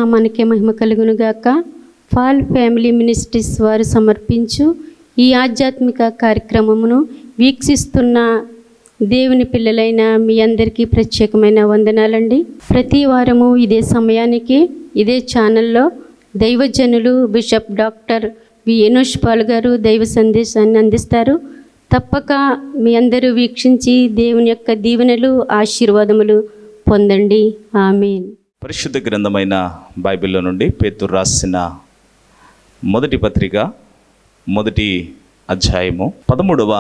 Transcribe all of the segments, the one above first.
నామానికే మహిమ కలుగునుగాక. Fall family ministries వారు సమర్పించు ఈ ఆధ్యాత్మిక కార్యక్రమమును వీక్షిస్తున్న దేవుని పిల్లలైన మీ అందరికీ ప్రత్యేకమైన వందనాలండి. ప్రతి వారము ఇదే సమయానికి ఇదే ఛానల్లో దైవజనులు bishop doctor V Enosh Paul గారు దైవ సందేశాన్ని అందిస్తారు. తప్పక మీ అందరూ వీక్షించి దేవుని యొక్క దీవెనలు ఆశీర్వాదములు పొందండి. ఆమేన్. పరిశుద్ధ గ్రంథమైన బైబిల్లో నుండి పేతురు రాసిన మొదటి పత్రిక మొదటి అధ్యాయము 13వ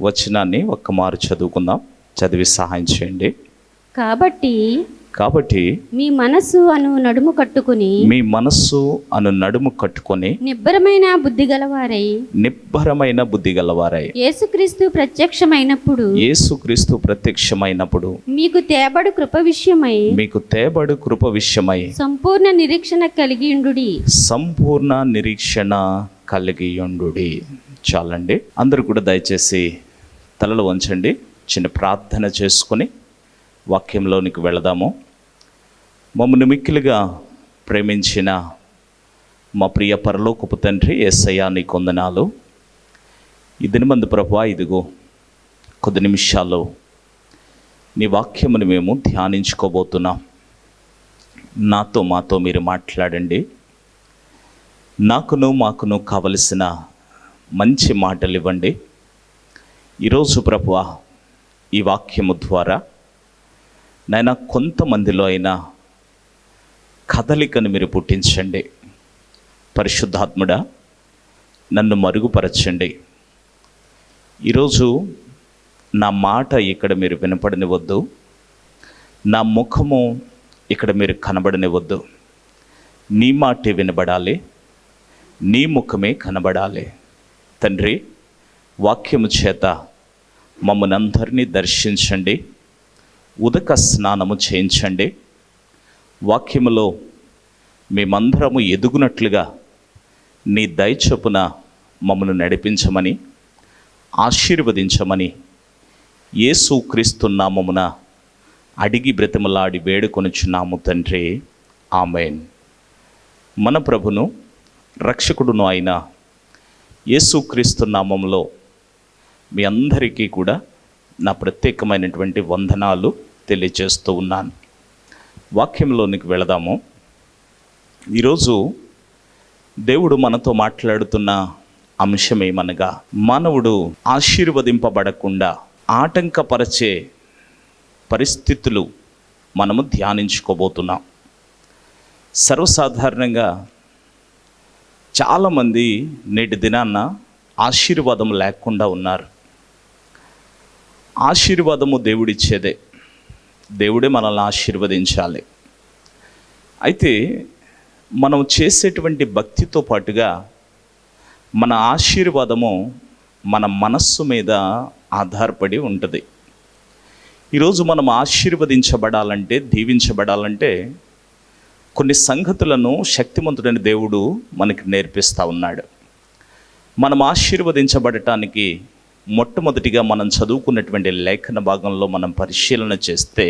వచనాన్ని ఒక్కమారు చదువుకుందాం. చదివి సహాయం చేయండి. కాబట్టి మీ మనస్సు అను నడుము కట్టుకొని నిబ్బరమైన బుద్ధి గలవారై యేసుక్రీస్తు ప్రత్యక్షమైనప్పుడు మీకు తేబడు కృప విషయమై సంపూర్ణ నిరీక్షణ కలిగియుండుడి. చాలండి. అందరూ కూడా దయచేసి తలలు వంచండి. చిన్న ప్రార్థన చేసుకొని వాక్యంలోనికి వెళదాము. మమ్మల్ని మిక్కిలిగా ప్రేమించిన మా ప్రియ పరలోకపు తండ్రి యేసయ్యా, నీ కొందనాలు. ఈ దినమందు ప్రభువా, ఇదిగో కొద్ది నిమిషాల్లో నీ వాక్యమును మేము ధ్యానించుకోబోతున్నాం. మాతో మీరు మాట్లాడండి. మాకును కావలసిన మంచి మాటలు ఇవ్వండి. ఈరోజు ప్రభువా, ఈ వాక్యము ద్వారా నాయన కొంతమందిలో అయినా కదలికను మీరు పుట్టించండి. పరిశుద్ధాత్ముడా, నన్ను మరుగుపరచండి. ఈరోజు నా మాట ఇక్కడ మీరు వినపడనివద్దు, నా ముఖము ఇక్కడ మీరు కనబడనివద్దు. నీ మాటే వినబడాలి, నీ ముఖమే కనబడాలి. తండ్రి, వాక్యము చేత మమ్మల్ని అందరినీ దర్శించండి. ఉదక స్నానము చేయించండి. వాక్యములో మేమందరము ఎదుగునట్లుగా నీ దయ చొప్పున మమ్మల్ని నడిపించమని, ఆశీర్వదించమని యేసుక్రీస్తు నామమున అడిగి బ్రతిమలాడి వేడుకొనుచున్నాము తండ్రి. ఆమేన్. మన ప్రభును రక్షకుడును అయిన యేసుక్రీస్తు నామములో మీ అందరికీ కూడా నా ప్రత్యేకమైనటువంటి వందనాలు తెలియజేస్తూ ఉన్నాను. వాక్యంలోనికి వెళదాము. ఈరోజు దేవుడు మనతో మాట్లాడుతున్న అంశం ఏమనగా, మానవుడు ఆశీర్వదింపబడకుండా ఆటంకపరిచే పరిస్థితులు మనము ధ్యానించుకోబోతున్నాం. సర్వసాధారణంగా చాలామంది నేటి దినాన్న ఆశీర్వాదం లేకుండా ఉన్నారు. ఆశీర్వాదము దేవుడిచ్చేదే, దేవుడే మనల్ని ఆశీర్వదించాలి. అయితే మనం చేసేటువంటి భక్తితో పాటుగా మన ఆశీర్వాదము మన మనస్సు మీద ఆధారపడి ఉంటుంది. ఈరోజు మనం ఆశీర్వదించబడాలంటే, దీవించబడాలంటే కొన్ని సంగతులను శక్తిమంతుడైన దేవుడు మనకి నేర్పిస్తూ ఉన్నాడు. మనం ఆశీర్వదించబడటానికి మొట్టమొదటిగా మనం చదువుకున్నటువంటి లేఖన భాగంలో మనం పరిశీలన చేస్తే,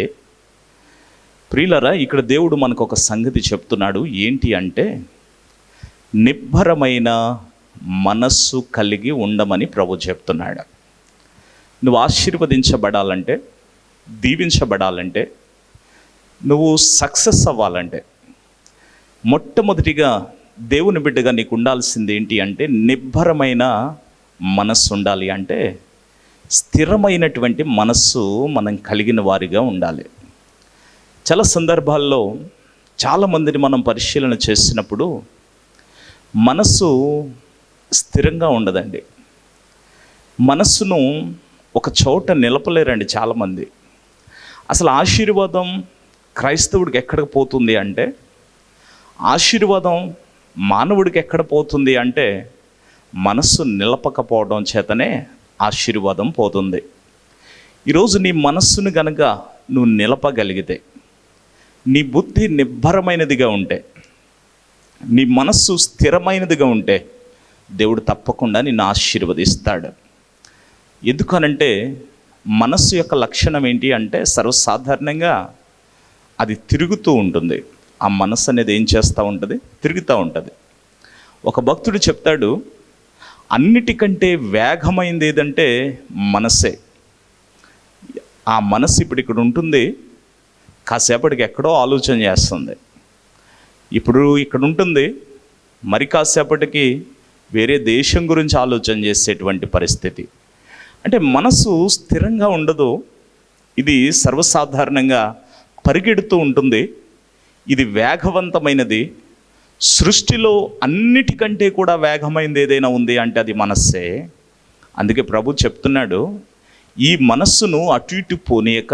ప్రియులారా, ఇక్కడ దేవుడు మనకు ఒక సంగతి చెప్తున్నాడు. ఏంటి అంటే, నిబ్బరమైన మనస్సు కలిగి ఉండమని ప్రభు చెప్తున్నాడు. నువ్వు ఆశీర్వదించబడాలంటే, దీవించబడాలంటే, నువ్వు సక్సెస్ అవ్వాలంటే మొట్టమొదటిగా దేవుని బిడ్డగా నీకు ఉండాల్సింది ఏంటి అంటే, నిబ్బరమైన మనస్సు ఉండాలి. అంటే స్థిరమైనటువంటి మనస్సు మనం కలిగిన వారిగా ఉండాలి. చాలా సందర్భాల్లో చాలామందిని మనం పరిశీలన చేసినప్పుడు మనస్సు స్థిరంగా ఉండదండి. మనస్సును ఒక చోట నిలపలేరండి చాలామంది. అసలు ఆశీర్వాదం క్రైస్తవుడికి ఎక్కడికి పోతుంది అంటే, ఆశీర్వాదం మానవుడికి ఎక్కడ పోతుంది అంటే, మనస్సు నిలపకపోవడం చేతనే ఆశీర్వాదం పోతుంది. ఈరోజు నీ మనస్సును గనక నువ్వు నిలపగలిగితే, నీ బుద్ధి నిబ్బరమైనదిగా ఉంటే, నీ మనస్సు స్థిరమైనదిగా ఉంటే, దేవుడు తప్పకుండా నిన్ను ఆశీర్వదిస్తాడు. ఎందుకనంటే మనస్సు యొక్క లక్షణం ఏంటి అంటే, సర్వసాధారణంగా అది తిరుగుతూ ఉంటుంది. ఆ మనస్సు అనేది ఏం చేస్తూ ఉంటుంది? తిరుగుతూ ఉంటుంది. ఒక భక్తుడు చెప్తాడు, అన్నిటికంటే వేగమైంది ఏదంటే మనస్సే. ఆ మనస్సు ఇప్పుడు ఇక్కడ ఉంటుంది, కాసేపటికి ఎక్కడో ఆలోచన చేస్తుంది. ఇప్పుడు ఇక్కడ ఉంటుంది, మరి కాసేపటికి వేరే దేశం గురించి ఆలోచన చేసేటువంటి పరిస్థితి. అంటే మనసు స్థిరంగా ఉండదు. ఇది సర్వసాధారణంగా పరిగెడుతూ ఉంటుంది. ఇది వేగవంతమైనది. సృష్టిలో అన్నిటికంటే కూడా వేగమైనది ఏదైనా ఉంది అంటే అది మనస్సే. అందుకే ప్రభు చెప్తున్నాడు, ఈ మనస్సును అటు ఇటు పోనీయక,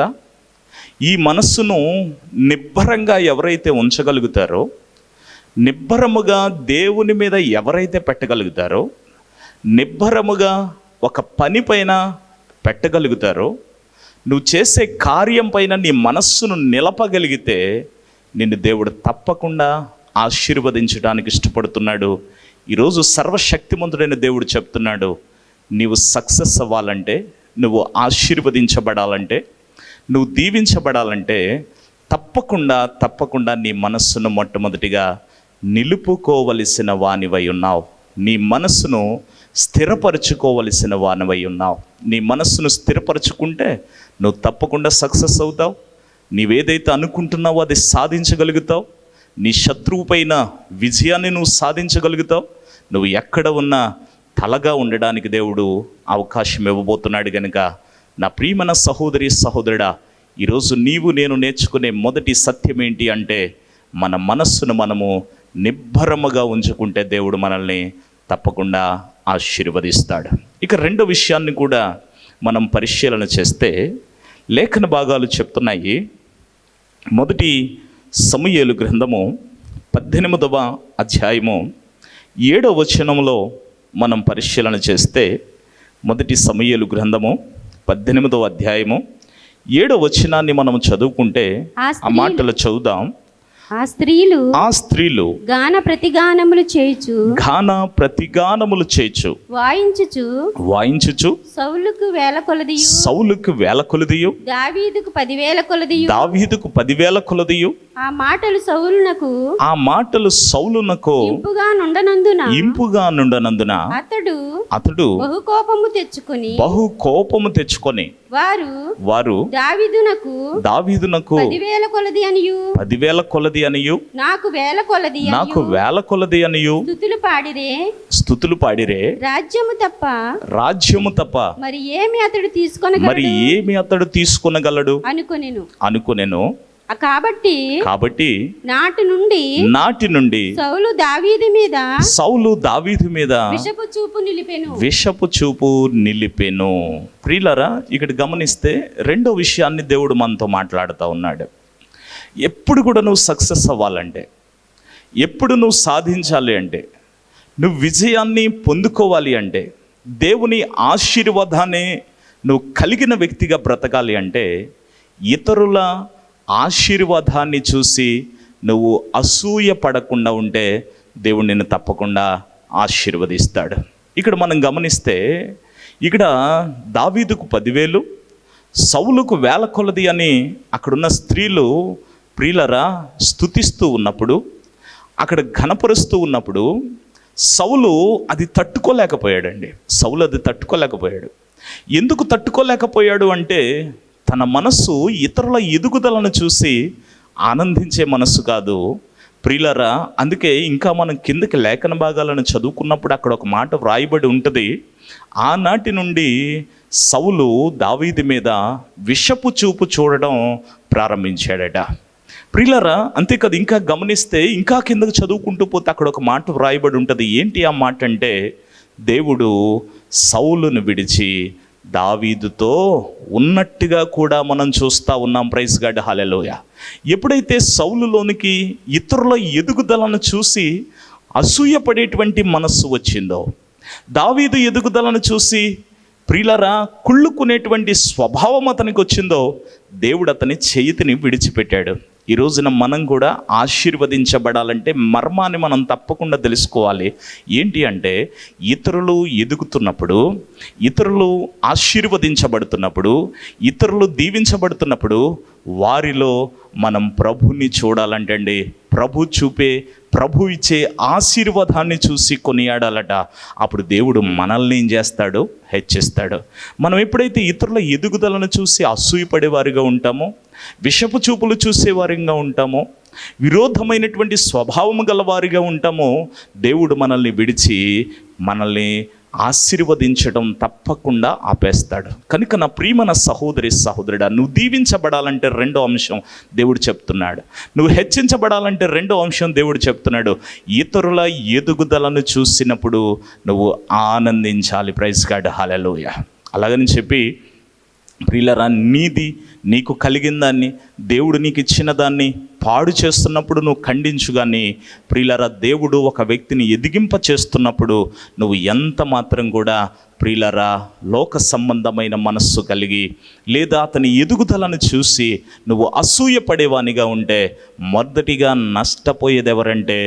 ఈ మనస్సును నిబ్బరంగా ఎవరైతే ఉంచగలుగుతారో, నిబ్బరముగా దేవుని మీద ఎవరైతే పెట్టగలుగుతారో, నిబ్బరముగా ఒక పని పైన పెట్టగలుగుతారో, నువ్వు చేసే కార్యం పైన నీ మనస్సును నిలపగలిగితే నిన్ను దేవుడు తప్పకుండా ఆశీర్వదించడానికి ఇష్టపడుతున్నాడు. ఈరోజు సర్వశక్తిమంతుడైన దేవుడు చెప్తున్నాడు, నీవు సక్సెస్ అవ్వాలంటే, నువ్వు ఆశీర్వదించబడాలంటే, నువ్వు దీవించబడాలంటే తప్పకుండా నీ మనస్సును మొట్టమొదటిగా నిలుపుకోవలసిన వానివై ఉన్నావు. నీ మనస్సును స్థిరపరచుకోవలసిన వానివై ఉన్నావు. నీ మనస్సును స్థిరపరచుకుంటే నువ్వు తప్పకుండా సక్సెస్ అవుతావు. నీవేదైతే అనుకుంటున్నావో అది సాధించగలుగుతావు. నీ శత్రువు పైన విజయాన్ని నువ్వు సాధించగలుగుతావు. నువ్వు ఎక్కడ ఉన్నా తలగా ఉండడానికి దేవుడు అవకాశం ఇవ్వబోతున్నాడు. కనుక నా ప్రియమైన సహోదరి సహోదరుడా, ఈరోజు నీవు నేను నేర్చుకునే మొదటి సత్యం ఏంటి అంటే, మన మనస్సును మనము నిబ్బరముగా ఉంచుకుంటే దేవుడు మనల్ని తప్పకుండా ఆశీర్వదిస్తాడు. ఇక రెండో విషయాన్ని కూడా మనం పరిశీలన చేస్తే లేఖన భాగాలు చెప్తున్నాయి. మొదటి సమూయేలు గ్రంథము 18వ అధ్యాయము 7వ వచనంలో మనం పరిశీలన చేస్తే, మొదటి సమూయేలు గ్రంథము 18వ అధ్యాయము 7వ వచనాన్ని మనం చదువుకుంటే ఆ మాటలు చదువుదాం. ఆ స్త్రీలు గాన ప్రతిగానములు చేయుచు వాయించుచు సౌలుకు వేల కొలదియు దావీదుకు 10,000 కొలదియు. ఆ మాటలు సౌలునకు ఇంపుగా నుండనందున అతడు బహు కోపము తెచ్చుకొని వారు దావీదునకు 10,000 కొలది అనియు నాకు వేల కొలది అనియు స్తుతులు పాడిరే. రాజ్యము తప్ప మరి ఏమి అతడు తీసుకొనగలడు అనుకొనెను. కాబట్టి నాటి నుండి సౌలు దావీదు మీద విషపు చూపు నిలిపెను. ప్రియులారా, ఇక్కడ గమనిస్తే రెండో విషయాన్ని దేవుడు మనతో మాట్లాడుతూ ఉన్నాడు. ఎప్పుడు కూడా నువ్వు సక్సెస్ అవ్వాలంటే, ఎప్పుడు నువ్వు సాధించాలి అంటే, నువ్వు విజయాన్ని పొందుకోవాలి అంటే, దేవుని ఆశీర్వాదాన్ని నువ్వు కలిగిన వ్యక్తిగా బ్రతకాలి అంటే, ఇతరుల ఆశీర్వాదాన్ని చూసి నువ్వు అసూయ పడకుండా ఉంటే దేవుడు నిన్ను తప్పకుండా ఆశీర్వదిస్తాడు. ఇక్కడ మనం గమనిస్తే, ఇక్కడ దావీదుకు 10,000, సౌలుకు 1,000 కొలది అని అక్కడున్న స్త్రీలు ప్రియులరా స్తుతిస్తూ ఉన్నప్పుడు, అక్కడ ఘనపరుస్తూ ఉన్నప్పుడు సౌలు అది తట్టుకోలేకపోయాడు. ఎందుకు తట్టుకోలేకపోయాడు అంటే, తన మనస్సు ఇతరుల ఎదుగుదలను చూసి ఆనందించే మనస్సు కాదు ప్రియులరా. అందుకే ఇంకా మనం కిందకి లేఖన భాగాలను చదువుకున్నప్పుడు అక్కడ ఒక మాట వ్రాయబడి ఉంటుంది, ఆనాటి నుండి సౌలు దావీదు మీద విషపు చూపు చూడడం ప్రారంభించాడట. ప్రియులరా, అంతేకాదు, ఇంకా గమనిస్తే ఇంకా కిందకు చదువుకుంటూ పోతే అక్కడ ఒక మాట వ్రాయబడి ఉంటుంది. ఏంటి ఆ మాట అంటే, దేవుడు సౌలును విడిచి దావీదుతో ఉన్నట్టుగా కూడా మనం చూస్తూ ఉన్నాం. ప్రైజ్ గాడ్, హల్లెలూయా. ఎప్పుడైతే సౌలులోనికి ఇతరుల ఎదుగుదలను చూసి అసూయపడేటువంటి మనస్సు వచ్చిందో, దావీదు ఎదుగుదలను చూసి ప్రియులరా కుళ్ళుకునేటువంటి స్వభావం అతనికి వచ్చిందో, దేవుడు అతని చేతిని విడిచిపెట్టాడు. ఈ రోజున మనం కూడా ఆశీర్వదించబడాలంటే మర్మాన్ని మనం తప్పకుండా తెలుసుకోవాలి. ఏంటి అంటే, ఇతరులు ఎదుగుతున్నప్పుడు, ఇతరులు ఆశీర్వదించబడుతున్నప్పుడు, ఇతరులు దీవించబడుతున్నప్పుడు వారిలో మనం ప్రభుని చూడాలంటే అండి ప్రభు ఇచ్చే ఆశీర్వాదాన్ని చూసి కొనియాడాలట. అప్పుడు దేవుడు మనల్ని ఏం చేస్తాడు? హెచ్చిస్తాడు. మనం ఎప్పుడైతే ఇతరుల ఎదుగుదలను చూసి అసూయపడేవారిగా ఉంటామో, విషపు చూపులు చూసేవారిగా ఉంటామో, విరోధమైనటువంటి స్వభావం గలవారిగా ఉంటామో, దేవుడు మనల్ని విడిచి మనల్ని ఆశీర్వదించడం తప్పకుండా ఆపేస్తాడు. కనుక నా ప్రియమైన సహోదరుడా, నువ్వు దీవించబడాలంటే రెండో అంశం దేవుడు చెప్తున్నాడు. నువ్వు హెచ్చించబడాలంటే రెండో అంశం దేవుడు చెప్తున్నాడు. ఇతరుల ఎదుగుదలను చూసినప్పుడు నువ్వు ఆనందించాలి. ప్రైజ్ గాడ్, హల్లెలూయా. అలాగని చెప్పి ప్రియులరా, నీకు కలిగిన దాన్ని, దేవుడు నీకు ఇచ్చిన దాన్ని పాడు చేస్తున్నప్పుడు నువ్వు ఖండించు. కానీ ప్రియులరా, దేవుడు ఒక వ్యక్తిని ఎదిగింప చేస్తున్నప్పుడు నువ్వు ఎంత మాత్రం కూడా ప్రియులరా లోక సంబంధమైన మనస్సు కలిగి లేదా అతని ఎదుగుదలను చూసి నువ్వు అసూయపడేవానిగా ఉంటే మొదటిగా నష్టపోయేది ఎవరంటే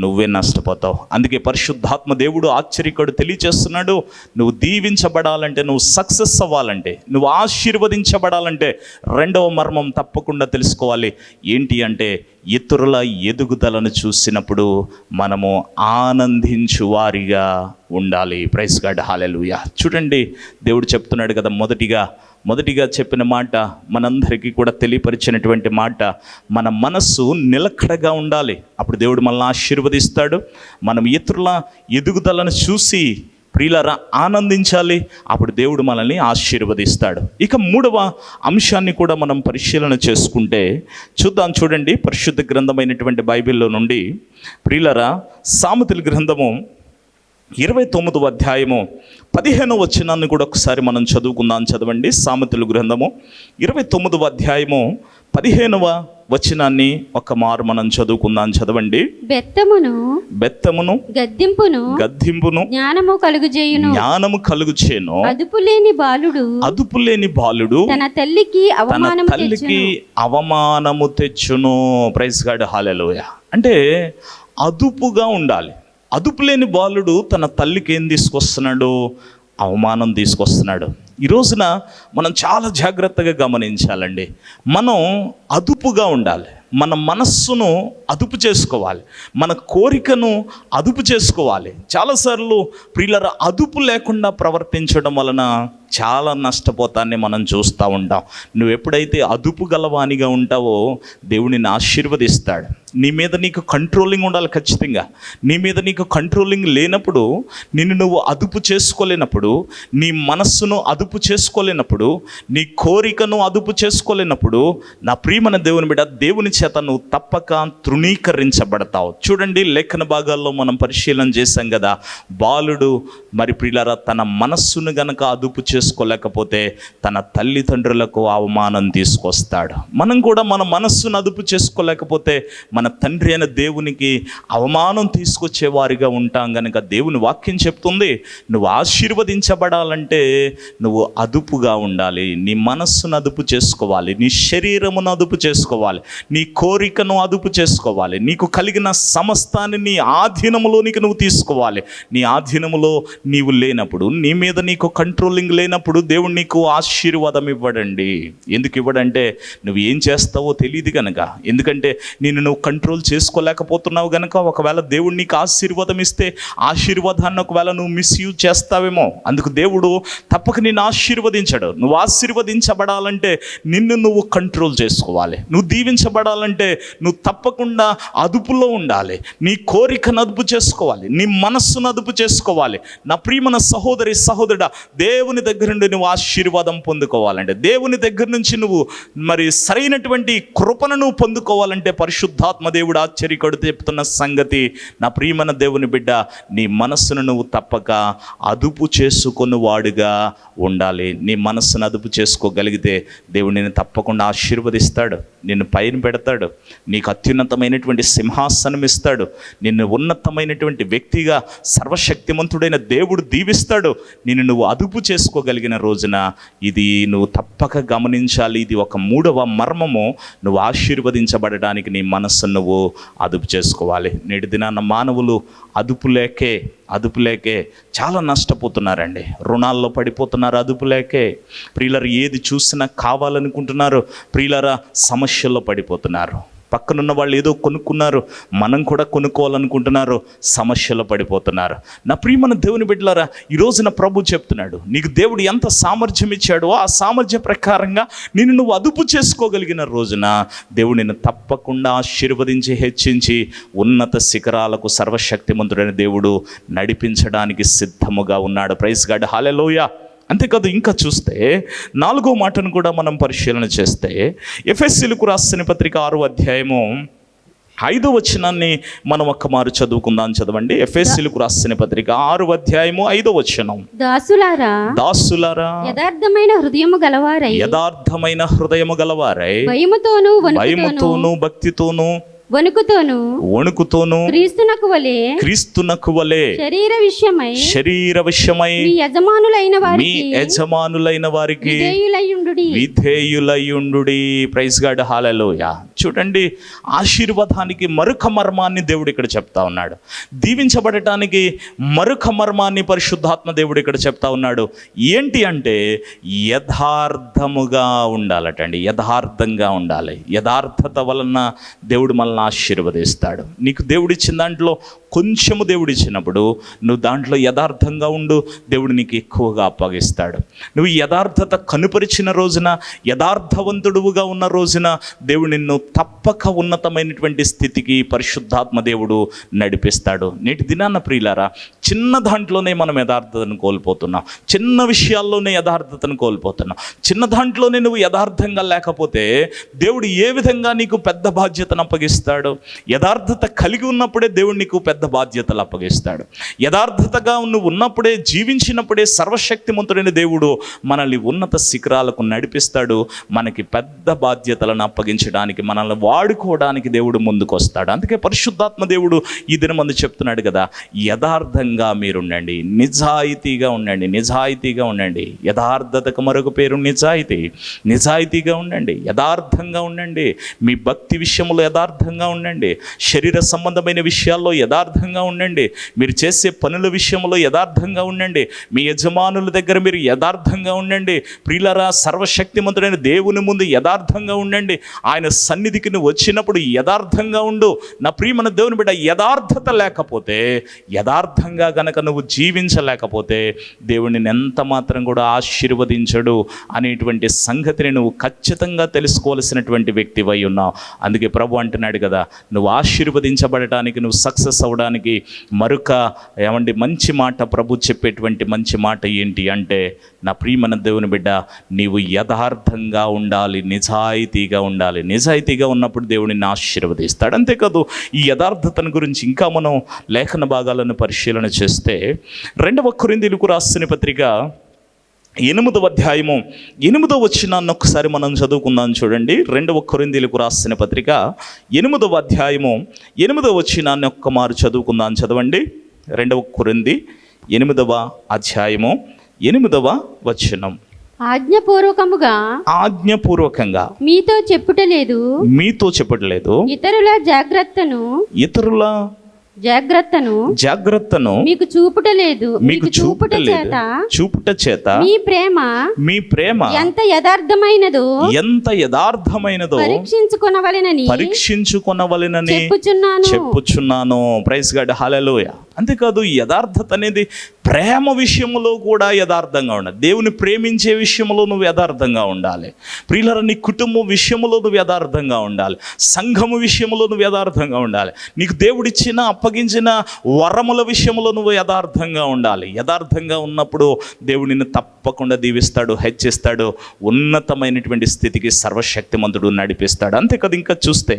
నువ్వే నష్టపోతావు. అందుకే పరిశుద్ధాత్మ దేవుడు ఆశ్చర్యకుడు తెలియచేస్తున్నాడు, నువ్వు దీవించబడాలంటే, నువ్వు సక్సెస్ అవ్వాలంటే, నువ్వు ఆశీర్వదించబడాలంటే రెండవ మర్మం తప్పకుండా తెలుసుకోవాలి. ఏంటి అంటే ఇతరుల ఎదుగుదలను చూసినప్పుడు మనము ఆనందించు వారిగా ఉండాలి. ప్రైజ్ గాడ్, హల్లెలూయా. చూడండి, దేవుడు చెప్తున్నాడు కదా, మొదటిగా చెప్పిన మాట, మనందరికీ కూడా తెలియపరిచినటువంటి మాట, మన మనస్సు నిలకడగా ఉండాలి. అప్పుడు దేవుడు మనల్ని ఆశీర్వదిస్తాడు. మనం ఇతరుల ఎదుగుదలను చూసి ప్రియులారా ఆనందించాలి. అప్పుడు దేవుడు మనల్ని ఆశీర్వదిస్తాడు. ఇక మూడవ అంశాన్ని కూడా మనం పరిశీలన చేసుకుంటే చూడండి, పరిశుద్ధ గ్రంథమైనటువంటి బైబిల్లో నుండి ప్రియులారా సామెతల గ్రంథము 29వ అధ్యాయము 15వ వచనాన్ని కూడా ఒకసారి మనం చదువుకుందాం. చదవండి. సామెతల గ్రంథము 29వ అధ్యాయము 15వ వచనాన్ని ఒక మారు మనం చదువుకుందాం. చదవండి. బెత్తమును గద్దింపును జ్ఞానము కలుగుచేయును. అదుపులేని బాలుడు తన తల్లికి అవమానము తెచ్చును. ప్రైజ్ గాడ్, హల్లెలూయా. అంటే అదుపుగా ఉండాలి. అదుపులేని బాలుడు తన తల్లికి ఏం తీసుకొస్తున్నాడు? అవమానం తీసుకొస్తున్నాడు. ఈ రోజున మనం చాలా జాగ్రత్తగా గమనించాలండి. మనం అదుపుగా ఉండాలి. మన మనస్సును అదుపు చేసుకోవాలి. మన కోరికను అదుపు చేసుకోవాలి. చాలాసార్లు ప్రియులర అదుపు లేకుండా ప్రవర్తించడం వలన చాలా నష్టపోతాన్ని మనం చూస్తూ ఉంటాం. నువ్వు ఎప్పుడైతే అదుపు గలవానిగా ఉంటావో దేవుడిని ఆశీర్వదిస్తాడు. నీ మీద నీకు కంట్రోలింగ్ ఉండాలి. ఖచ్చితంగా నీ మీద నీకు కంట్రోలింగ్ లేనప్పుడు, నిన్ను నువ్వు అదుపు చేసుకోలేనప్పుడు, నీ మనస్సును అదుపు చేసుకోలేనప్పుడు, నీ కోరికను అదుపు చేసుకోలేనప్పుడు, నా ప్రియమైన దేవుని బిడ్డ, దేవుని చేత నువ్వు తప్పక తృణీకరించబడతావు. చూడండి, లేఖన భాగాల్లో మనం పరిశీలన చేశాం కదా, బాలుడు మరి ప్రియులారా తన మనస్సును గనక అదుపు చేసుకోలేకపోతే తన తల్లిదండ్రులకు అవమానం తీసుకొస్తాడు. మనం కూడా మన మనస్సును అదుపు చేసుకోలేకపోతే మన తండ్రి అయిన దేవునికి అవమానం తీసుకొచ్చేవారిగా ఉంటాం. కనుక దేవుని వాక్యం చెప్తుంది, నువ్వు ఆశీర్వదించబడాలంటే నువ్వు అదుపుగా ఉండాలి. నీ మనస్సును అదుపు చేసుకోవాలి, నీ శరీరమును అదుపు చేసుకోవాలి, నీ కోరికను అదుపు చేసుకోవాలి, నీకు కలిగిన సమస్తాన్ని నీ ఆధీనములోనికి నువ్వు తీసుకోవాలి. నీ ఆధీనములో నీవు లేనప్పుడు, నీ మీద నీకు కంట్రోలింగ్ లేనప్పుడు దేవుడు నీకు ఆశీర్వాదం ఇవ్వడండి. ఎందుకు ఇవ్వడంటే నువ్వు ఏం చేస్తావో తెలియదు కనుక. ఎందుకంటే నువ్వు కంట్రోల్ చేసుకోలేకపోతున్నావు కనుక. ఒకవేళ దేవుడు నీకు ఆశీర్వాదం ఇస్తే ఆశీర్వాదాన్ని ఒకవేళ నువ్వు మిస్యూజ్ చేస్తావేమో. అందుకు దేవుడు తప్పక నిన్ను ఆశీర్వదించడు. నువ్వు ఆశీర్వదించబడాలంటే నిన్ను నువ్వు కంట్రోల్ చేసుకోవాలి. నువ్వు దీవించబడాలంటే నువ్వు తప్పకుండా అదుపులో ఉండాలి. నీ కోరికను అదుపు చేసుకోవాలి, నీ మనస్సును అదుపు చేసుకోవాలి. నా ప్రియమైన సహోదరుడా, దేవుని దగ్గర నుండి నువ్వు ఆశీర్వాదం పొందుకోవాలంటే, దేవుని దగ్గర నుంచి నువ్వు మరి సరైనటువంటి కృపను నువ్వు పొందుకోవాలంటే, పరిశుద్ధాత్మ దేవుడు ఆశ్చర్యకుడు చెప్తున్న సంగతి, నా ప్రియమైన దేవుని బిడ్డ, నీ మనస్సును నువ్వు తప్పక అదుపు చేసుకుని వాడుగా ఉండాలి. నీ మనస్సును అదుపు చేసుకోగలిగితే దేవుడు నిన్ను తప్పకుండా ఆశీర్వదిస్తాడు, నిన్ను పైన పెడతాడు, నీకు అత్యున్నతమైనటువంటి సింహాసనం ఇస్తాడు, నిన్ను ఉన్నతమైనటువంటి వ్యక్తిగా సర్వశక్తిమంతుడైన దేవుడు దీవిస్తాడు. నిన్ను నువ్వు అదుపు చేసుకోగలిగిన రోజున ఇది నువ్వు తప్పక గమనించాలి. ఇది ఒక మూడవ మర్మము. నువ్వు ఆశీర్వదించబడడానికి నీ మనస్సును నువ్వు అదుపు చేసుకోవాలి. నేటి దినాన మానవులు అదుపు లేకే చాలా నష్టపోతున్నారండి. రుణాల్లో పడిపోతున్నారు అదుపు లేకే. ప్రియులరు ఏది చూసినా కావాలనుకుంటున్నారు. ప్రియులరా సమస్యల్లో పడిపోతున్నారు. పక్కనున్న వాళ్ళు ఏదో కొనుక్కున్నారు, మనం కూడా కొనుక్కోవాలనుకుంటున్నారు, సమస్యలో పడిపోతున్నారు. నా ప్రియమైన దేవుని బిడ్డలారా, ఈ రోజున ప్రభు చెప్తున్నాడు, నీకు దేవుడు ఎంత సామర్థ్యం ఇచ్చాడో ఆ సామర్థ్య ప్రకారంగా నువ్వు అదుపు చేసుకోగలిగిన రోజున దేవుడు నిన్ను తప్పకుండా ఆశీర్వదించి హెచ్చించి ఉన్నత శిఖరాలకు సర్వశక్తిమంతుడైన దేవుడు నడిపించడానికి సిద్ధముగా ఉన్నాడు. ప్రైజ్ గాడ్, హల్లెలూయా. అంతేకాదు, ఇంకా చూస్తే 4వ మాటను కూడా మనం పరిశీలన చేస్తే ఎఫెసీయులకు రాసిన పత్రిక 6వ అధ్యాయము 5వ వచనాన్ని మనం ఒక్కమారు చదువుకుందాం. చదవండి. ఎఫెసీయులకు రాసిన పత్రిక 6వ అధ్యాయము 5వ వచనం. దాసులారా యథార్థమైన హృదయము గలవారై భయముతోనూ భక్తితోనూ వణుకుతోను క్రీస్తునకు వలె శరీర విషయమై మీ యజమానులైన వారికి విధేయులయుండుడి. ప్రైజ్ గాడ్, హల్లెలూయా. చూడండి, ఆశీర్వాదానికి మరొక మర్మాన్ని దేవుడు ఇక్కడ చెప్తా ఉన్నాడు. దీవించబడటానికి మరొక మర్మాన్ని పరిశుద్ధాత్మ దేవుడు ఇక్కడ చెప్తా ఉన్నాడు. ఏంటి అంటే యథార్థముగా ఉండాలటండి. యథార్థంగా ఉండాలి. యథార్థత వలన దేవుడు మనల్ని ఆశీర్వదిస్తాడు. నీకు దేవుడిచ్చిన దాంట్లో కొంచెము దేవుడిచ్చినప్పుడు నువ్వు దాంట్లో యథార్థంగా ఉండు, దేవుడు నీకు ఎక్కువగా అప్పగిస్తాడు. నువ్వు యథార్థత కనుపరిచిన రోజున, యథార్థవంతుడుగా ఉన్న రోజున దేవుడు నిన్ను తప్పక ఉన్నతమైనటువంటి స్థితికి పరిశుద్ధాత్మ దేవుడు నడిపిస్తాడు. నేటి దినాన్న ప్రియులారా, చిన్న దాంట్లోనే మనం యథార్థతను కోల్పోతున్నాం. చిన్న విషయాల్లోనే యథార్థతను కోల్పోతున్నాం. చిన్న దాంట్లోనే నువ్వు యథార్థంగా లేకపోతే దేవుడు ఏ విధంగా నీకు పెద్ద బాధ్యతను అప్పగిస్తాడు? యథార్థత కలిగి ఉన్నప్పుడే దేవుడు నీకు పెద్ద బాధ్యతలు అప్పగిస్తాడు. యథార్థతగా నువ్వు ఉన్నప్పుడే, జీవించినప్పుడే సర్వశక్తిమంతుడైన దేవుడు మనల్ని ఉన్నత శిఖరాలకు నడిపిస్తాడు. మనకి పెద్ద బాధ్యతలను అప్పగించడానికి, మనల్ని వాడుకోవడానికి దేవుడు ముందుకు వస్తాడు. అందుకే పరిశుద్ధాత్మ దేవుడు ఈ దినమందు చెప్తున్నాడు కదా, యథార్థంగా మీరుండండి, నిజాయితీగా ఉండండి, నిజాయితీగా ఉండండి. యథార్థతకు మరొక పేరు నిజాయితీ. నిజాయితీగా ఉండండి, యథార్థంగా ఉండండి. మీ భక్తి విషయంలో యథార్థంగా ఉండండి. శరీర సంబంధమైన విషయాల్లో యథార్థంగా ఉండండి. మీరు చేసే పనుల విషయంలో యథార్థంగా ఉండండి. మీ యజమానుల దగ్గర మీరు యథార్థంగా ఉండండి. ప్రియులారా, సర్వశక్తిమంతుడైన దేవుని ముందు యథార్థంగా ఉండండి. ఆయన సన్నిధికి నువ్వు వచ్చినప్పుడు యథార్థంగా ఉండు. నా ప్రియమైన దేవుని బిడ్డ, యథార్థత లేకపోతే, యథార్థంగా గనక నువ్వు జీవించలేకపోతే దేవుడిని ఎంత మాత్రం కూడా ఆశీర్వదించడు అనేటువంటి సంగతిని నువ్వు ఖచ్చితంగా తెలుసుకోవాల్సినటువంటి వ్యక్తివై ఉన్నావు. అందుకే ప్రభు అంటున్నాడు కదా, నువ్వు ఆశీర్వదించబడటానికి, నువ్వు సక్సెస్ అవ్వడానికి మరొక మంచి మాట ప్రభు చెప్పేటువంటి మంచి మాట ఏంటి అంటే, నా ప్రియమైన దేవుని బిడ్డ, నీవు యథార్థంగా ఉండాలి, నిజాయితీగా ఉండాలి. నిజాయితీగా ఉన్నప్పుడు దేవుడిని ఆశీర్వదిస్తాడు. అంతేకాదు, ఈ యథార్థతను గురించి ఇంకా మనం లేఖన భాగాలను పరిశీలన చేస్తే 2వ కొరింథీయులకు రాసిన పత్రిక 8వ అధ్యాయము 8వ వచనాన్ని ఒకసారి మనం చదువుకుందాం. చూడండి, 2వ కొరింథీయులకు రాసిన పత్రిక 8వ అధ్యాయము 8వ వచనాన్ని ఒక్కమారు చదువుకుందాం. చదవండి. 2వ కొరింథీ 8వ అధ్యాయము 8వ వచనం. ఆజ్ఞపూర్వకంగా మీతో చెప్పటలేదు ఇతరుల జాగ్రత్తను మీకు చూపుట చేత మీ ప్రేమ ఎంత యథార్థమైనదో పరీక్షించుకొనవలెనని చెప్పుచున్నాను. ప్రైజ్ గాడ్, హల్లెలూయా. అంతేకాదు, యథార్థత అనేది ప్రేమ విషయంలో కూడా యథార్థంగా ఉండాలి. దేవుని ప్రేమించే విషయంలో నువ్వు యథార్థంగా ఉండాలి. ప్రియులారా, నీ కుటుంబం విషయంలో నువ్వు యథార్థంగా ఉండాలి. సంఘము విషయంలో నువ్వు యథార్థంగా ఉండాలి. నీకు దేవుడిచ్చిన, అప్పగించిన వరముల విషయంలో నువ్వు యథార్థంగా ఉండాలి. యథార్థంగా ఉన్నప్పుడు దేవుడు నిన్ను తప్పకుండా దీవిస్తాడు, హెచ్చిస్తాడు, ఉన్నతమైనటువంటి స్థితికి సర్వశక్తిమంతుడు నడిపిస్తాడు. అంతేకాదు, ఇంకా చూస్తే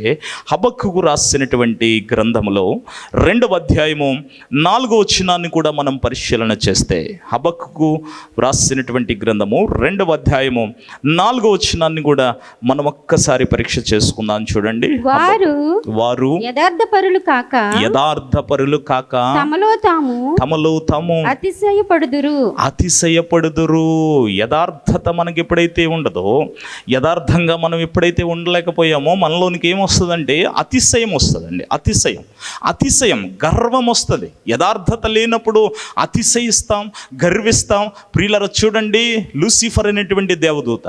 హబక్కూకు రాసినటువంటి గ్రంథములో 2వ అధ్యాయము 4వ వచనాన్ని కూడా మనం పరిశీలన చేస్తే, హబక్కూకు రాసినటువంటి గ్రంథము 2వ అధ్యాయము 4వ వచనాన్ని కూడా మనం ఒక్కసారి పరీక్ష చేసుకుందాం. చూడండి, వారు యథార్థపరులు కాక యథార్థపరులు కాక తమలో తాము అతిశయపడుదురు. యథార్థత మనకి ఎప్పుడైతే ఉండదో, యథార్థంగా మనం ఎప్పుడైతే ఉండలేకపోయామో మనలోనికి ఏమొస్తుందంటే అతిశయం వస్తుందండి. అతిశయం గర్వం వస్తుంది. యథార్థత లేనప్పుడు అతిశయిస్తాం, గర్విస్తాం. ప్రియులారా చూడండి, లూసిఫర్ అనేటువంటి దేవదూత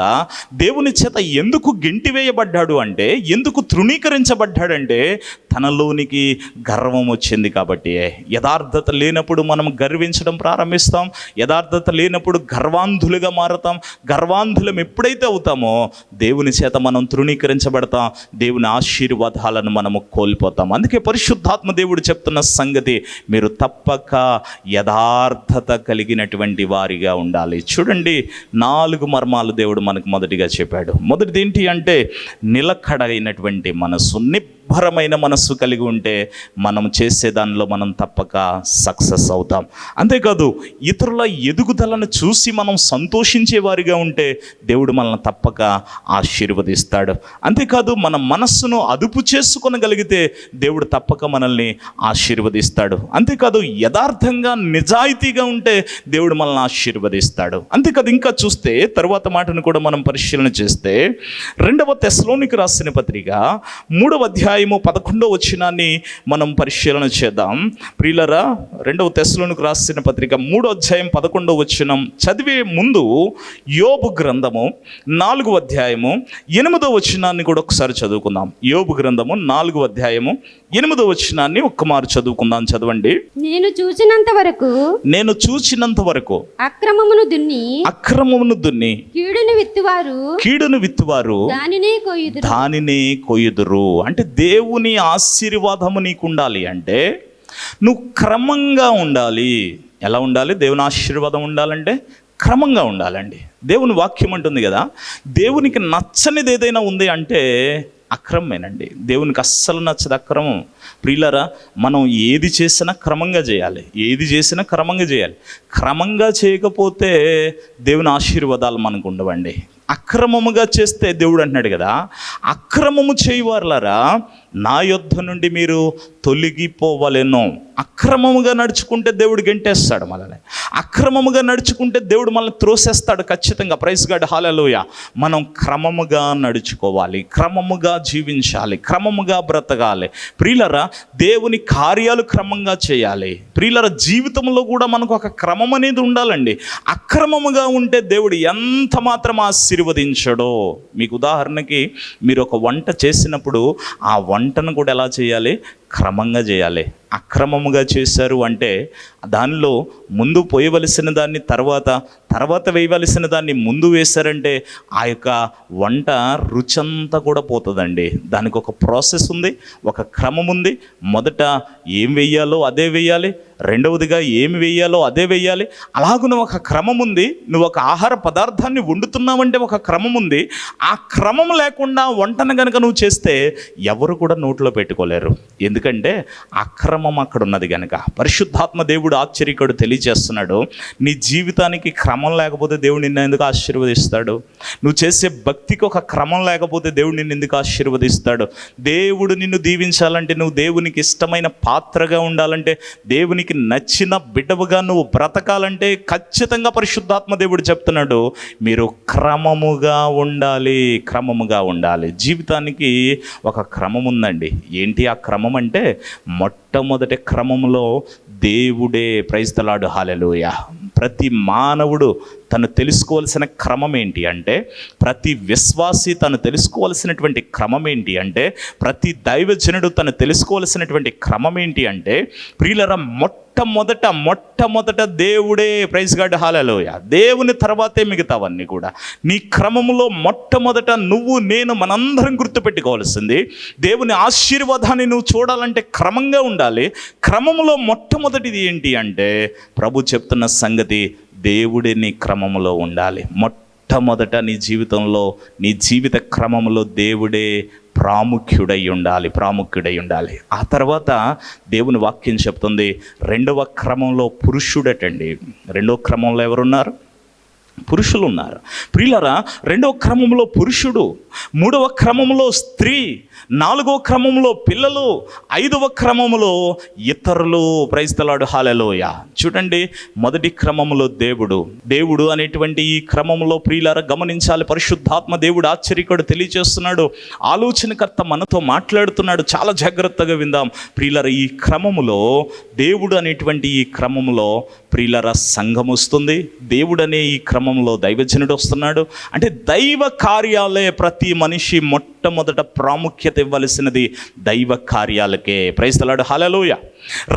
దేవుని చేత ఎందుకు గెంటివేయబడ్డాడు అంటే, ఎందుకు తృణీకరించబడ్డాడంటే తనలోనికి గర్వం వచ్చింది కాబట్టి. యథార్థత లేనప్పుడు మనం గర్వించడం ప్రారంభిస్తాం. యథార్థత లేనప్పుడు గర్వాంధులుగా మారుతాం. గర్వాంధులం ఎప్పుడైతే అవుతామో దేవుని చేత మనం తృణీకరించబడతాం. దేవుని ఆశీర్వాదాలను మనము కోల్పోతాం. అందుకే పరిశుద్ధాత్మ దేవుడు చెప్తున్న సంగతి, మీరు తప్పక యథార్థత కలిగినటువంటి వారిగా ఉండాలి. చూడండి, 4 మర్మాలు దేవుడు మనకు మొదటిగా చెప్పాడు. మొదటిది ఏంటి అంటే నిలకడైనటువంటి మనసు, నిబ్బరమైన మనస్సు కలిగి ఉంటే మనం చేసే దానిలో మనం తప్పక సక్సెస్ అవుతాం. అంతేకాదు ఇతరుల ఎదుగుదలను చూసి మనం సంతోషించే వారిగా ఉంటే దేవుడు మనల్ని తప్పక ఆశీర్వదిస్తాడు. అంతేకాదు మన మనస్సును అదుపు చేసుకొనగలిగితే దేవుడు తప్పక మనల్ని ఆశీర్వదిస్తాడు. అంతేకాదు యథార్థంగా నిజాయితీగా ఉంటే దేవుడు మనల్ని ఆశీర్వదిస్తాడు. అంతేకాదు ఇంకా చూస్తే తరువాత మాటను కూడా మనం పరిశీలన చేస్తే 2వ తెస్సలోనికి రాసిన పత్రిక 3వ అధ్యాయము 11వ వచనాన్ని మనం పరిశీలన చేద్దాం. ప్రియులారా, 2వ తెస్సలోనికి రాసిన పత్రిక 3వ అధ్యాయం 11వ వచనం చదివే ముందు యోబు గ్రంథము 4వ అధ్యాయము 8వ వచనాన్ని కూడా ఒకసారి చదువుకుందాం. యోబు గ్రంథము 4వ అధ్యాయము 8వ వచనాన్ని ఒక్కమారు చదువుకుందాం. చదవండి. నేను చూచినంత వరకు అక్రమమును దున్ని కీడును విత్తువారు దానినే కొయ్యుదురు. అంటే దేవుని ఆశీర్వాదము నీకు ఉండాలి అంటే నువ్వు క్రమంగా ఉండాలి. ఎలా ఉండాలి? దేవుని ఆశీర్వాదం ఉండాలంటే క్రమంగా ఉండాలండి. దేవుని వాక్యం అంటుంది కదా, దేవునికి నచ్చనిది ఏదైనా ఉంది అంటే అక్రమమేనండి. దేవునికి అస్సలు నచ్చదు అక్రమం. ప్రియులారా, మనం ఏది చేసినా క్రమంగా చేయాలి. క్రమంగా చేయకపోతే దేవుని ఆశీర్వాదాలు మనకు ఉండవండి. అక్రమముగా చేస్తే దేవుడు అంటున్నాడు కదా, అక్రమము చేయవారులారా నా యొద్ద నుండి మీరు తొలగిపోవలెను. అక్రమముగా నడుచుకుంటే దేవుడు గెంటేస్తాడు మనల్ని. అక్రమముగా నడుచుకుంటే దేవుడు మనల్ని త్రోసేస్తాడు ఖచ్చితంగా. ప్రైజ్ గాడ్, హల్లెలూయా. మనం క్రమముగా నడుచుకోవాలి, క్రమముగా జీవించాలి, క్రమముగా బ్రతకాలి. ప్రియులరా, దేవుని కార్యాలు క్రమంగా చేయాలి. ప్రియులరా, జీవితంలో కూడా మనకు ఒక క్రమం అనేది ఉండాలండి. అక్రమముగా ఉంటే దేవుడు ఎంత మాత్రం ఆశీర్వదించడో. మీకు ఉదాహరణకి మీరు ఒక వంట చేసినప్పుడు ఆ వంటను కూడా ఎలా చేయాలి? క్రమంగా చేయాలి. అక్రమముగా చేశారు అంటే దానిలో ముందు పోయవలసిన దాన్ని తర్వాత వేయవలసిన దాన్ని ముందు వేశారంటే ఆ యొక్క వంట రుచంతా కూడా పోతుందండి. దానికి ఒక ప్రాసెస్ ఉంది, ఒక క్రమం ఉంది. మొదట ఏం వేయాలో అదే వేయాలి, రెండవదిగా ఏమి వేయాలో అదే వేయాలి. అలాగున ఒక క్రమం ఉంది. నువ్వు ఒక ఆహార పదార్థాన్ని వండుతున్నావంటే ఒక క్రమం ఉంది. ఆ క్రమం లేకుండా వంటను కనుక నువ్వు చేస్తే ఎవరు కూడా నోట్లో పెట్టుకోలేరు. ఎందుకంటే అక్రమం అక్కడ ఉన్నది కనుక. పరిశుద్ధాత్మ దేవుడు ఆశ్చర్యకుడు తెలియజేస్తున్నాడు, నీ జీవితానికి క్రమం లేకపోతే దేవుడు నిన్ను ఎందుకు ఆశీర్వదిస్తాడు? నువ్వు చేసే భక్తికి ఒక క్రమం లేకపోతే దేవుడు నిన్ను ఎందుకు ఆశీర్వదిస్తాడు? దేవుడు నిన్ను దీవించాలంటే, నువ్వు దేవునికి ఇష్టమైన పాత్రగా ఉండాలంటే, దేవునికి నచ్చిన బిడ్డవుగా నువ్వు బ్రతకాలంటే ఖచ్చితంగా పరిశుద్ధాత్మ దేవుడు చెప్తున్నాడు, మీరు క్రమముగా ఉండాలి. జీవితానికి ఒక క్రమం ఉందండి. ఏంటి ఆ క్రమం అంటే, మొట్టమొదటి క్రమంలో దేవుడే. ప్రైజ్ ది లార్డ్, హల్లెలూయా. ప్రతి మానవుడు తను తెలుసుకోవాల్సిన క్రమం ఏంటి అంటే, ప్రతి విశ్వాసి తను తెలుసుకోవాల్సినటువంటి క్రమం ఏంటి అంటే, ప్రతి దైవజనుడు తను తెలుసుకోవాల్సినటువంటి క్రమం ఏంటి అంటే, ప్రియులరా, మొట్టమొదట దేవుడే. ప్రైజ్ గాడ్, హల్లెలూయా. దేవుని తర్వాతే మిగతావన్నీ కూడా. నీ క్రమంలో మొట్టమొదట నువ్వు, నేను, మనందరం గుర్తుపెట్టుకోవాల్సింది, దేవుని ఆశీర్వాదాన్ని నువ్వు చూడాలంటే క్రమంగా ఉండాలి. క్రమంలో మొట్టమొదటిది ఏంటి అంటే, ప్రభు చెప్తున్న సంగతి, దేవుడే నీ క్రమంలో ఉండాలి. మొట్టమొదట నీ జీవితంలో, నీ జీవిత క్రమంలో దేవుడే ప్రాముఖ్యుడై ఉండాలి. ఆ తర్వాత దేవుని వాక్యం చెప్తుంది, రెండవ క్రమంలో పురుషుడటండి. రెండవ క్రమంలో ఎవరున్నారు? పురుషులు ఉన్నారు. ప్రియులారా, 2వ క్రమంలో పురుషుడు, 3వ క్రమంలో స్త్రీ, 4వ క్రమంలో పిల్లలు, 5వ క్రమంలో ఇతరులు. ప్రైజ్ ది లార్డ్, హల్లెలూయా. చూడండి, మొదటి క్రమంలో దేవుడు అనేటువంటి ఈ క్రమంలో ప్రియులారా గమనించాలి. పరిశుద్ధాత్మ దేవుడు ఆశ్చర్యకుడు తెలియజేస్తున్నాడు, ఆలోచనకర్త మనతో మాట్లాడుతున్నాడు. చాలా జాగ్రత్తగా విందాం ప్రియులారా. ఈ క్రమములో దేవుడు అనేటువంటి ఈ క్రమంలో ప్రియులారా సంఘం వస్తుంది. దేవుడు అనే ఈ క్రమంలో దైవజనుడు వస్తున్నాడు. అంటే దైవ కార్యాలే ప్రతి మనిషి మొట్టమొదట ప్రాముఖ్యత ఇవ్వవలసినది దైవ కార్యాలకే. ప్రైజ్ ది లార్డ్, హల్లెలూయా.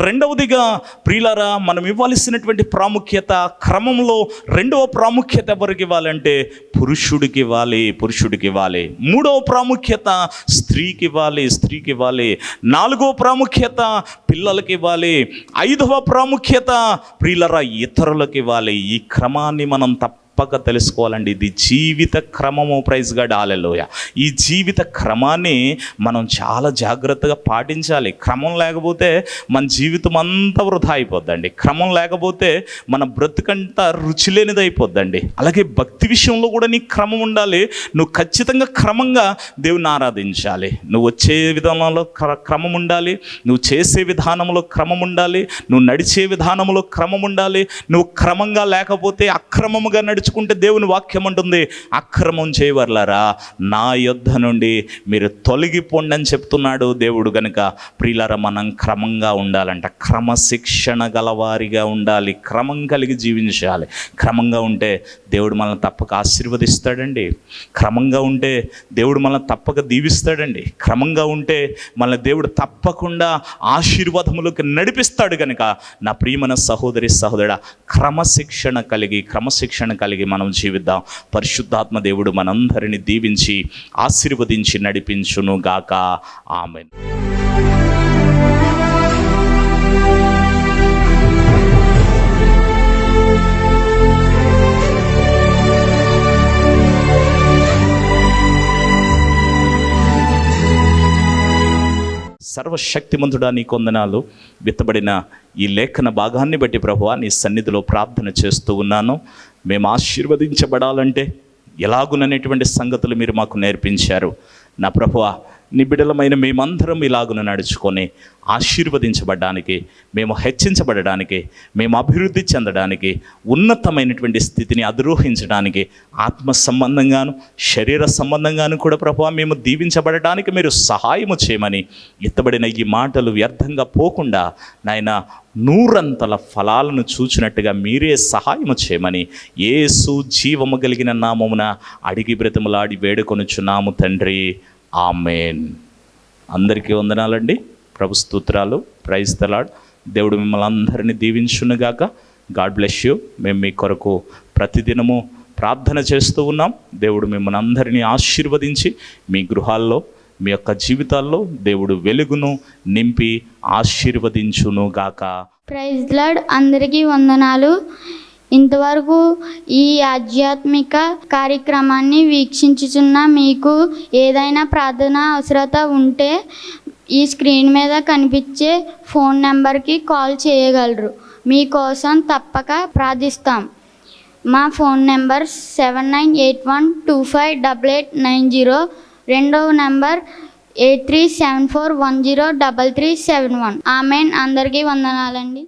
రెండవదిగా ప్రియులారా, మనం ఇవ్వాల్సినటువంటి ప్రాముఖ్యత క్రమంలో 2వ ప్రాముఖ్యత ఎవరికి ఇవ్వాలంటే పురుషుడికి ఇవ్వాలి. 3వ ప్రాముఖ్యత స్త్రీకి ఇవ్వాలి. 4వ ప్రాముఖ్యత పిల్లలకి ఇవ్వాలి. 5వ ప్రాముఖ్యత ప్రియులారా ఇతరులకు ఇవ్వాలి. ఈ క్రమాన్ని మనం తప్పక తెలుసుకోవాలండి. ఇది జీవిత క్రమము. ప్రైజ్ గాడ్, హల్లెలూయా. ఈ జీవిత క్రమాన్ని మనం చాలా జాగ్రత్తగా పాటించాలి. క్రమం లేకపోతే మన జీవితం అంతా వృధా అయిపోద్దండి. క్రమం లేకపోతే మన బ్రతుకంతా రుచి లేనిది అయిపోద్దండి. అలాగే భక్తి విషయంలో కూడా నీ క్రమం ఉండాలి. నువ్వు ఖచ్చితంగా క్రమంగా దేవుని ఆరాధించాలి. నువ్వు వచ్చే విధానంలో క్రమం ఉండాలి. నువ్వు చేసే విధానంలో క్రమం ఉండాలి. నువ్వు నడిచే విధానంలో క్రమం ఉండాలి. నువ్వు క్రమంగా లేకపోతే అక్రమముగా నడుచుకుంటే దేవుని వాక్యం ఉంటుంది, అక్రమం చేయవర్లారా నా యొద్ద నుండి మీరు తొలగిపోండి అని చెప్తున్నాడు దేవుడు. గనుక ప్రియులారా, మనం క్రమంగా ఉండాలంట. క్రమశిక్షణ గలవారిగా ఉండాలి. క్రమం కలిగి జీవించాలి. క్రమంగా ఉంటే దేవుడు మనల్ని తప్పక ఆశీర్వదిస్తాడండి. క్రమంగా ఉంటే దేవుడు మనల్ని తప్పక దీవిస్తాడండి. క్రమంగా ఉంటే మనల్ని దేవుడు తప్పకుండా ఆశీర్వాదములకు నడిపిస్తాడు. కనుక నా ప్రియమైన సహోదరి సహోదరుడా, క్రమశిక్షణ కలిగి మనం జీవిద్దాం. పరిశుద్ధాత్మ దేవుడు మనందరిని దీవించి ఆశీర్వదించి నడిపించును గాక. ఆమేన్. సర్వశక్తిమంతుడా, నీ కొందనాలు. విత్తబడిన ఈ లేఖన భాగాన్ని బట్టి ప్రభువా, నీ సన్నిధిలో ప్రార్థన చేస్తూ ఉన్నాను. మేము ఆశీర్వదించబడాలంటే ఎలాగుననేటువంటి సంగతులు మీరు మాకు నేర్పించారు. నా ప్రభువా, నీ బిడ్డలమైన మేమందరం ఇలాగున నడుచుకొని ఆశీర్వదించబడడానికి, మేము హెచ్చించబడడానికి, మేము అభివృద్ధి చెందడానికి, ఉన్నతమైనటువంటి స్థితిని అధిరోహించడానికి, ఆత్మ సంబంధంగాను శరీర సంబంధంగాను కూడా ప్రభువా మేము దీవించబడడానికి మీరు సహాయము చేయమని, ఎత్తబడిన ఈ మాటలు వ్యర్థంగా పోకుండా నాయన 100 ఫలాలను చూచినట్టుగా మీరే సహాయము చేయమని యేసు జీవము కలిగిన నామమున అడిగి బ్రతిమలాడి వేడుకొనుచున్నాము తండ్రి. ఆమేన్. అందరికీ వందనాలండి. ప్రభు స్తోత్రాలు. Praise the Lord. దేవుడు మిమ్మల్ని అందరినీ దీవించునుగాక. God bless you. మేము మీ కొరకు ప్రతిదినము ప్రార్థన చేస్తూ ఉన్నాం. దేవుడు మిమ్మల్ని అందరినీ ఆశీర్వదించి మీ గృహాల్లో, మీ యొక్క జీవితాల్లో దేవుడు వెలుగును నింపి ఆశీర్వదించునుగాక. Praise the Lord. అందరికీ వందనాలు. ఇంతవరకు ఈ ఆధ్యాత్మిక కార్యక్రమాన్ని వీక్షించుచున్న మీకు ఏదైనా ప్రార్థన అవసరత ఉంటే ఈ స్క్రీన్ మీద కనిపించే ఫోన్ నెంబర్కి కాల్ చేయగలరు. మీకోసం తప్పక ప్రార్థిస్తాం. మా ఫోన్ నెంబర్ 7981258890. రెండవ నెంబర్ 8374103371. ఆమెన్. అందరికీ వందనాలండి.